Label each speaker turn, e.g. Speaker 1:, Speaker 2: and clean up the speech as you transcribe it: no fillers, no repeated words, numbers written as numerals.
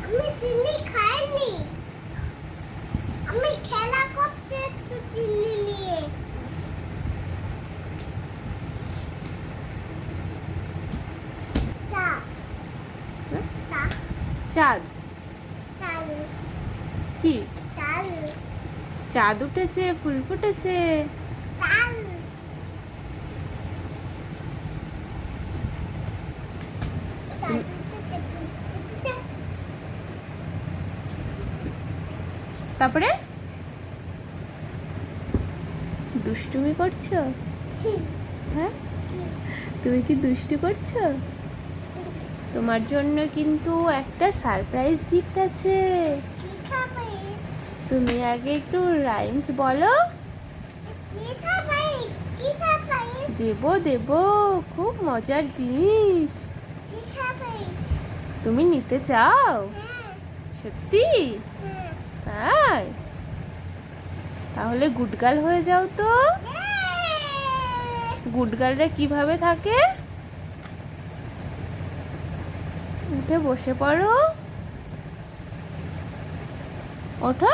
Speaker 1: আমি চিনি খাইনি। আমি খেলা করতে একটু চিনি নিয়ে।
Speaker 2: চাঁদ
Speaker 1: চাল
Speaker 2: কি?
Speaker 1: চাল
Speaker 2: চাঁদ উঠেছে, ফুল ফুটেছে।
Speaker 1: চাল
Speaker 2: তারপরে দুষ্টুমি করছো? হ্যাঁ, তুমি কি দুষ্টু করছো? তোমার জন্য কিন্তু একটা সারপ্রাইজ গিফট আছে।
Speaker 1: কি খাবে?
Speaker 2: তুমি আগে একটু রাইমস বলো।
Speaker 1: কি খাবে? কি খাবে?
Speaker 2: দেবো দেবো, খুব মজার জিনিস।
Speaker 1: কি খাবে?
Speaker 2: তুমি নিতে চাও?
Speaker 1: হ্যাঁ
Speaker 2: সত্যি?
Speaker 1: হ্যাঁ
Speaker 2: তাই? তাহলে গুড গার্ল হয়ে যাও তো। গুড গার্লরা কিভাবে থাকে? উঠে বসে পড়ো। ওঠো।